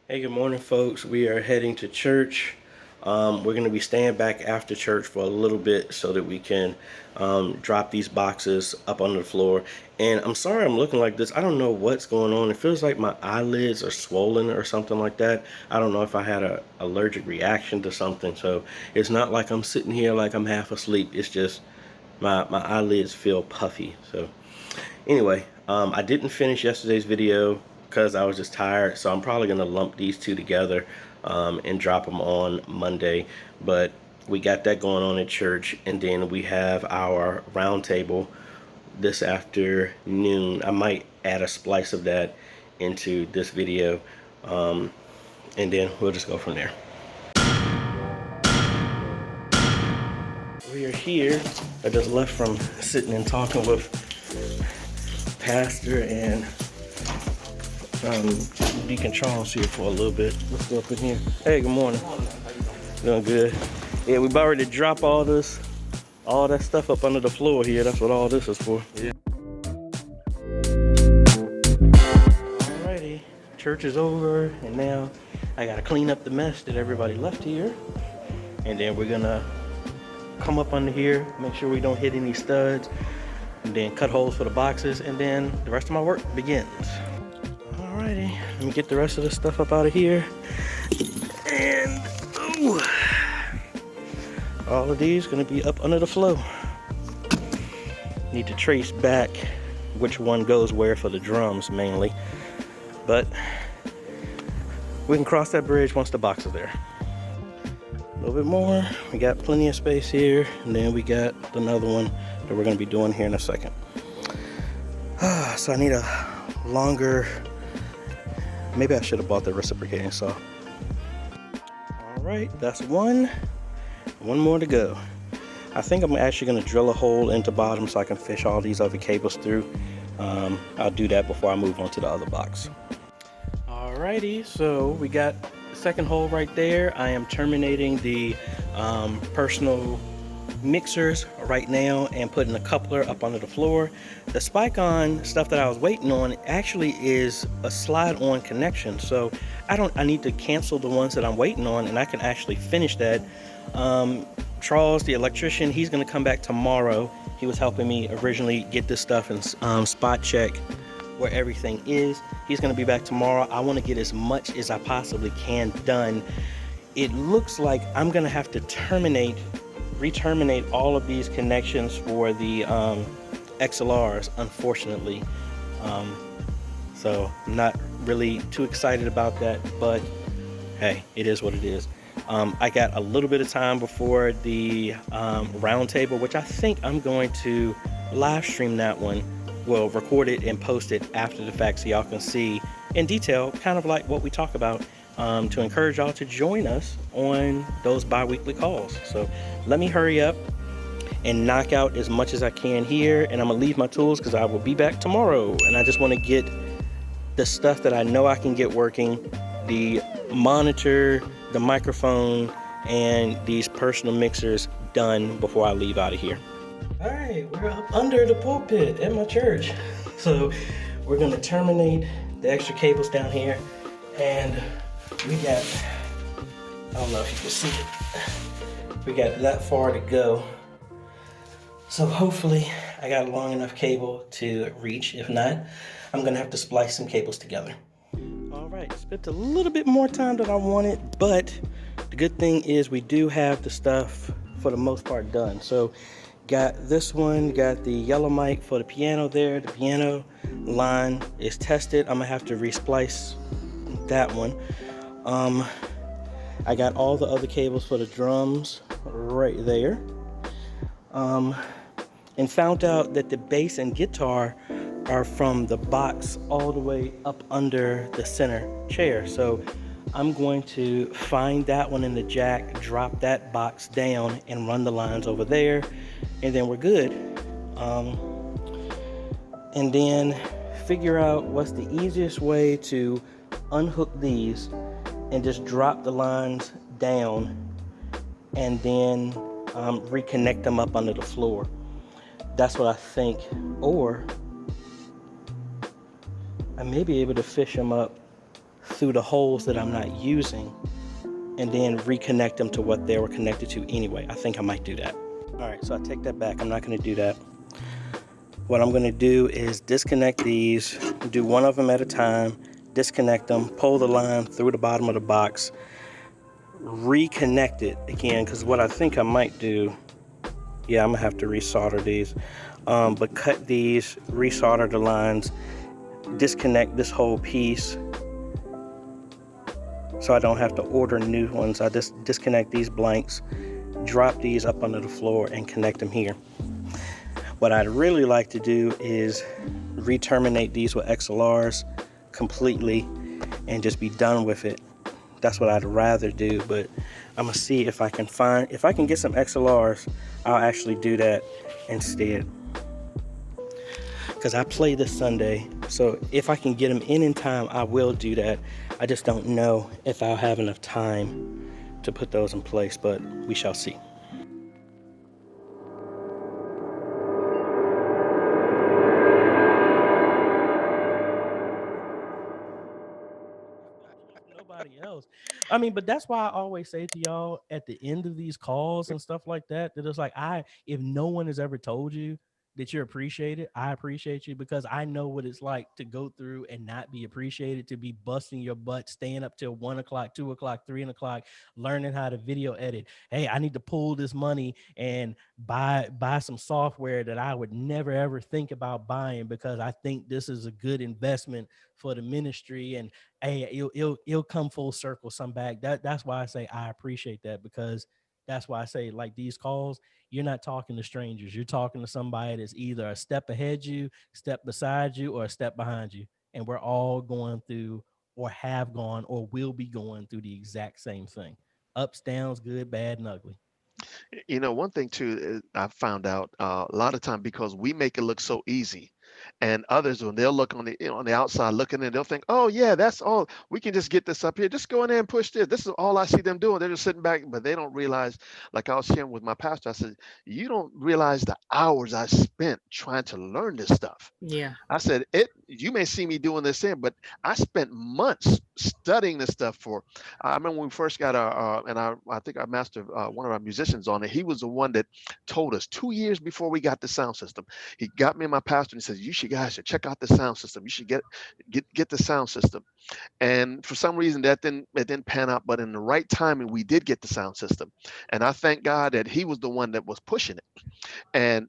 Hey, good morning, folks. We are heading to church. We're going to be staying back after church for a little bit so that we can drop these boxes up on the floor. And I'm sorry I'm looking like this. I don't know what's going on. It feels like my eyelids are swollen or something like that. I don't know if I had an allergic reaction to something. So it's not like I'm sitting here like I'm half asleep. It's just my eyelids feel puffy. So anyway, I didn't finish yesterday's video because I was just tired, so I'm probably gonna lump these two together and drop them on Monday. But we got that going on at church, and then we have our round table this afternoon. I might add a splice of that into this video, and then we'll just go from there. We are here. I just left from sitting and talking with Pastor and Deacon Charles here for a little bit. Let's go up in here. Hey, good morning. Doing good. Yeah, we've already dropped all that stuff up under the floor here. That's what all this is for. Yeah. Alrighty, church is over, and now I gotta clean up the mess that everybody left here, and then we're gonna come up under here, make sure we don't hit any studs, and then cut holes for the boxes, and then the rest of my work begins. Alrighty, let me get the rest of the stuff up out of here. And ooh, all of these gonna be up under the floor. Need to trace back which one goes where for the drums mainly, but we can cross that bridge once the box is there. A little bit more. We got plenty of space here, and then we got another one that we're going to be doing here in a second. So I need a longer, maybe I should have bought the reciprocating saw. All right, that's one more to go. I think I'm actually going to drill a hole into bottom so I can fish all these other cables through. I'll do that before I move on to the other box. Alrighty, so we got the second hole right there. I am terminating the personal mixers right now and putting a coupler up under the floor. The spike on stuff that I was waiting on actually is a slide on connection, so I need to cancel the ones that I'm waiting on, and I can actually finish that. Charles, the electrician, he's going to come back tomorrow. He was helping me originally get this stuff and spot check where everything is. He's going to be back tomorrow. I want to get as much as I possibly can done. It looks like I'm going to have to re-terminate all of these connections for the XLRs, unfortunately. So I'm not really too excited about that, but hey, it is what it is. I got a little bit of time before the round table, which I think I'm going to live stream that one. We'll record it and post it after the fact so y'all can see in detail kind of like what we talk about, to encourage y'all to join us on those bi-weekly calls. So let me hurry up and knock out as much as I can here, and I'm gonna leave my tools because I will be back tomorrow, and I just want to get the stuff that I know I can get working, the monitor, the microphone, and these personal mixers done before I leave out of here. All right, we're up under the pulpit at my church. So we're gonna terminate the extra cables down here, and we got, I don't know if you can see it, we got that far to go. So hopefully I got a long enough cable to reach. If not, I'm gonna have to splice some cables together. All right, spent a little bit more time than I wanted, but the good thing is we do have the stuff for the most part done. So got this one, got the yellow mic for the piano there. The piano line is tested. I'm gonna have to resplice that one. I got all the other cables for the drums right there. And found out that the bass and guitar are from the box all the way up under the center chair. So I'm going to find that one in the jack, drop that box down, and run the lines over there, and then we're good. And then figure out what's the easiest way to unhook these and just drop the lines down, and then reconnect them up under the floor. That's what I think. Or I may be able to fish them up through the holes that I'm not using and then reconnect them to what they were connected to anyway. I think I might do that. All right, so I take that back. I'm not going to do that. What I'm going to do is disconnect these, do one of them at a time, disconnect them, pull the line through the bottom of the box, reconnect it again, because what I think I might do, yeah, I'm going to have to resolder these, but cut these, resolder the lines, disconnect this whole piece so I don't have to order new ones. I just disconnect these blanks, drop these up under the floor and connect them here. What I'd really like to do is re-terminate these with XLRs completely and just be done with it. That's what I'd rather do, but I'm gonna see if I can get some XLRs, I'll actually do that instead. Because I play this Sunday, so if I can get them in time, I will do that. I just don't know if I'll have enough time to put those in place, but we shall see. Nobody else. I mean, but that's why I always say to y'all at the end of these calls and stuff like that, that it's like, if no one has ever told you that you're appreciated, I appreciate you, because I know what it's like to go through and not be appreciated, to be busting your butt, staying up till 1 o'clock, 2 o'clock, 3 o'clock, learning how to video edit. Hey, I need to pull this money and buy some software that I would never ever think about buying because I think this is a good investment for the ministry, and hey, it'll come full circle some back. That's why I say I appreciate that, because that's why I say, like, these calls, you're not talking to strangers. You're talking to somebody that's either a step ahead you, step beside you, or a step behind you. And we're all going through, or have gone, or will be going through the exact same thing. Ups, downs, good, bad, and ugly. One thing too, I found out a lot of time because we make it look so easy, and others when they'll look on the on the outside looking in, they'll think, oh yeah, that's all. We can just get this up here. Just go in there and push this. This is all I see them doing. They're just sitting back, but they don't realize. Like I was sharing with my pastor, I said, you don't realize the hours I spent trying to learn this stuff. Yeah. I said, it. You may see me doing this in, but I spent months studying this stuff for. I remember when we first got I think our master, one of our musicians on it. He was the one that told us 2 years before we got the sound system. He got me and my pastor and he says, "You should guys should check out the sound system. You should get the sound system." And for some reason that didn't pan out. But in the right timing, we did get the sound system, and I thank God that he was the one that was pushing it. And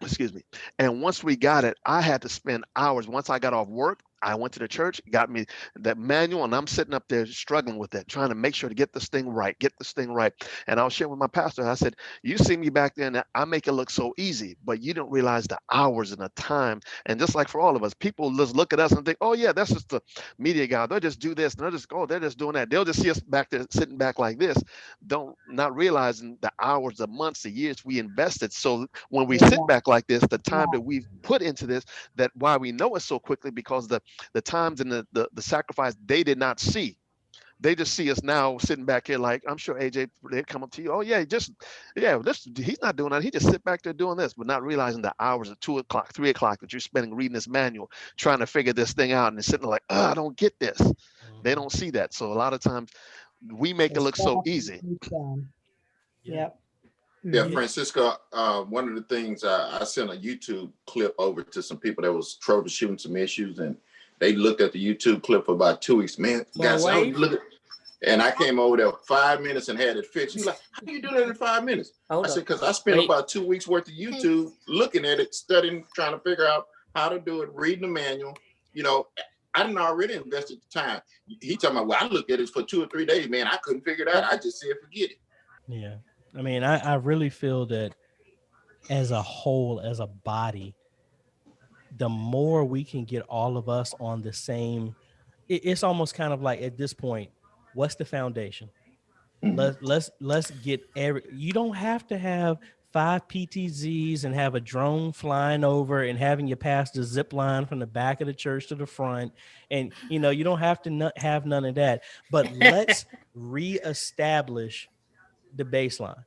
excuse me. And once we got it, I had to spend hours. Once I got off work, I went to the church, got me that manual, and I'm sitting up there struggling with that, trying to make sure to get this thing right, get this thing right. And I was sharing with my pastor. I said, "You see me back then, I make it look so easy, but you don't realize the hours and the time." And just like for all of us, people just look at us and think, "Oh yeah, that's just the media guy. They'll just do this, and they're just doing that." They'll just see us back there sitting back like this, don't not realizing the hours, the months, the years we invested. So when we sit Yeah. back like this, the time Yeah. that we've put into this, that why we know it so quickly, because the times and the sacrifice they did not see. They just see us now sitting back here, like I'm sure AJ, they'd come up to you, "Oh yeah, this he's not doing that. He just sit back there doing this," but not realizing the hours at 2 o'clock, 3 o'clock that you're spending reading this manual, trying to figure this thing out, and sitting there like, "Oh, I don't get this." They Mm-hmm. don't see that. So a lot of times we make it It's look so fast and easy. deep down. Yeah. Yep. Yeah, Hmm. Yeah. Francisco, one of the things I sent a YouTube clip over to some people that was troubleshooting some issues, and they looked at the YouTube clip for about 2 weeks. Man, Want to guys, I was wave? looking, and I came over there 5 minutes and had it fixed. You like, how do you do that in 5 minutes? I Hold said, up. because I spent Wait. about 2 weeks worth of YouTube looking at it, studying, trying to figure out how to do it, reading the manual. You know, I didn't already invested the time. He talking about, well, I looked at it for 2 or 3 days, man. I couldn't figure it out. I just said, forget it. Yeah. I mean, I really feel that as a whole, as a body, the more we can get all of us on the same, it's almost kind of like at this point, what's the foundation? Mhm. Let's get you don't have to have 5 PTZs and have a drone flying over and having you pass the zip line from the back of the church to the front. And you don't have to have none of that. But let's reestablish the baseline.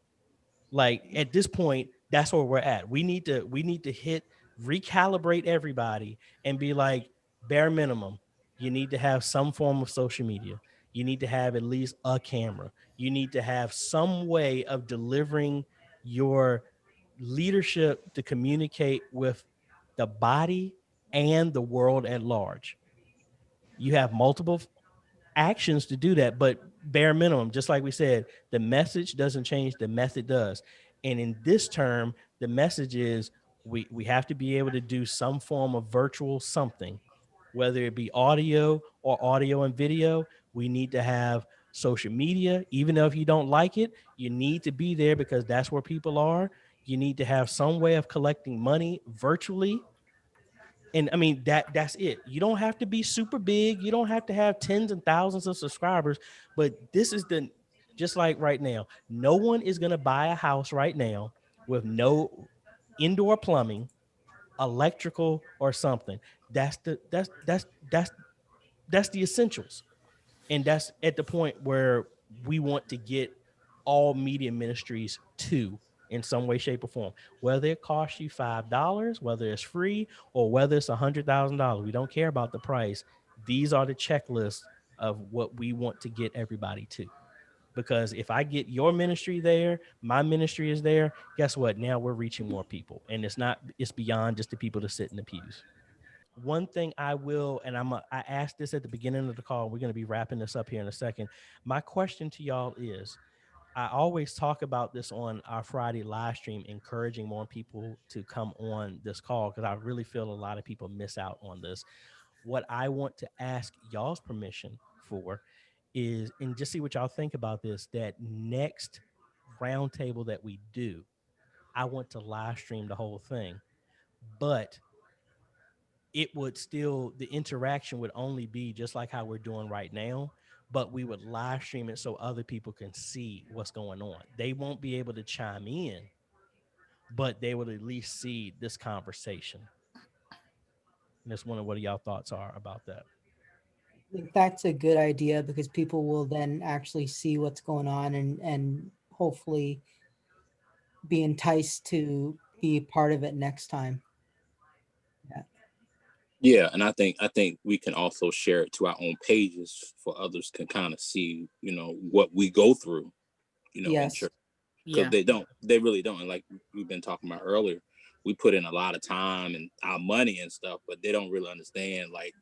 Like at this point, that's where we're at. We need to hit recalibrate everybody and be like bare minimum. You need to have some form of social media. You need to have at least a camera. You need to have some way of delivering your leadership to communicate with the body and the world at large. You have multiple actions to do that, but bare minimum, just like we said, the message doesn't change, the method does. And in this term, the message is we have to be able to do some form of virtual something, whether it be audio or audio and video. We need to have social media, even though if you don't like it, you need to be there because that's where people are. You need to have some way of collecting money virtually. And I mean that's it. You don't have to be super big. You don't have to have tens and thousands of subscribers, but this is the just like right now. No one is going to buy a house right now with no indoor plumbing, electrical or something. That's the essentials. And that's at the point where we want to get all media ministries to in some way, shape, or form. Whether it costs you $5, whether it's free, or whether it's $100,000, we don't care about the price. These are the checklists of what we want to get everybody to. Because if I get your ministry there, my ministry is there. Guess what? Now we're reaching more people, and it's beyond just the people that sit in the pews. One thing I will, and I asked this at the beginning of the call. We're going to be wrapping this up here in a second. My question to y'all is, I always talk about this on our Friday live stream, encouraging more people to come on this call because I really feel a lot of people miss out on this. What I want to ask y'all's permission for is, and just see what y'all think about this, that next roundtable that we do, I want to live stream the whole thing, but it would still, the interaction would only be just like how we're doing right now, but we would live stream it so other people can see what's going on. They won't be able to chime in, but they would at least see this conversation. And just wonder what y'all thoughts are about that. I think that's a good idea because people will then actually see what's going on and hopefully be enticed to be part of it next time. Yeah. Yeah, and I think we can also share it to our own pages for others can kind of see, what we go through, in Yes. church. Yeah. Because they really don't. And like we've been talking about earlier, we put in a lot of time and our money and stuff, but they don't really understand. Like,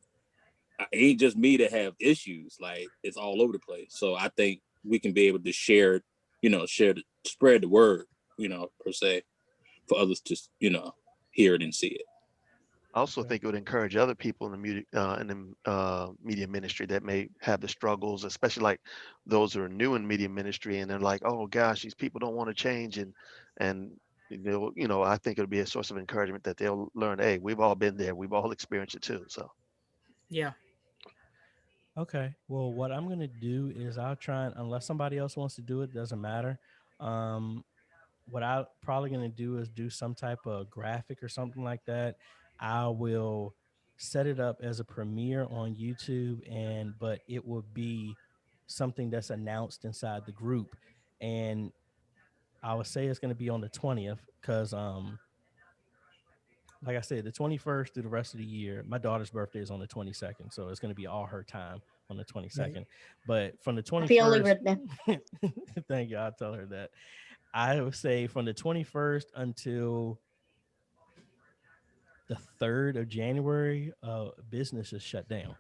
it ain't just me that have issues. Like, it's all over the place. So I think we can be able to share, spread the word, per se, for others to, hear it and see it. I also think it would encourage other people in the media ministry that may have the struggles, especially like those who are new in media ministry and they're like, oh gosh, these people don't want to change, and I think it'll be a source of encouragement that they'll learn, hey, we've all been there, we've all experienced it too. So Yeah. Okay. Well, what I'm going to do is I'll try and, unless somebody else wants to do it, doesn't matter. Um, what I'm probably going to do is do some type of graphic or something like that. I will set it up as a premiere on YouTube, but it will be something that's announced inside the group. And I would say it's going to be on the 20th because like I said, the 21st through the rest of the year, my daughter's birthday is on the 22nd. So it's going to be all her time on the 22nd. Right. But from the Happy early 21st, birthday. thank you. I'll tell her that. I would say from the 21st until the 3rd of January, business is shut down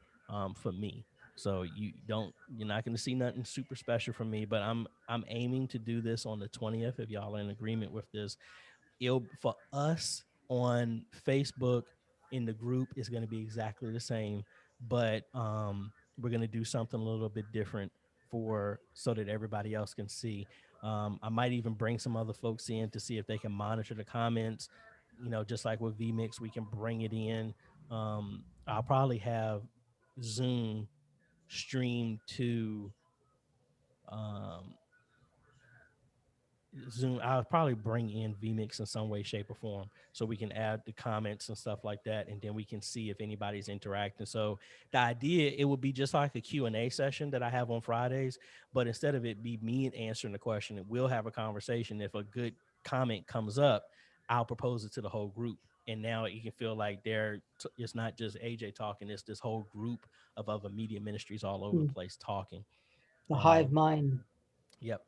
for me. So you're not going to see nothing super special from me, but I'm aiming to do this on the 20th. If y'all are in agreement with this, for us on Facebook in the group is going to be exactly the same, but we're going to do something a little bit different so that everybody else can see. I might even bring some other folks in to see if they can monitor the comments. Just like with vMix, we can bring it in. I'll probably have Zoom stream to um, Zoom. I'll probably bring in vMix in some way, shape, or form so we can add the comments and stuff like that, and then we can see if anybody's interacting. So the idea, it would be just like a Q&A session that I have on Fridays, but instead of it be me answering the question, we'll have a conversation. If a good comment comes up, I'll propose it to the whole group, and now you can feel like it's not just AJ talking, it's this whole group of other media ministries all over the place talking. The hive mind. Yep.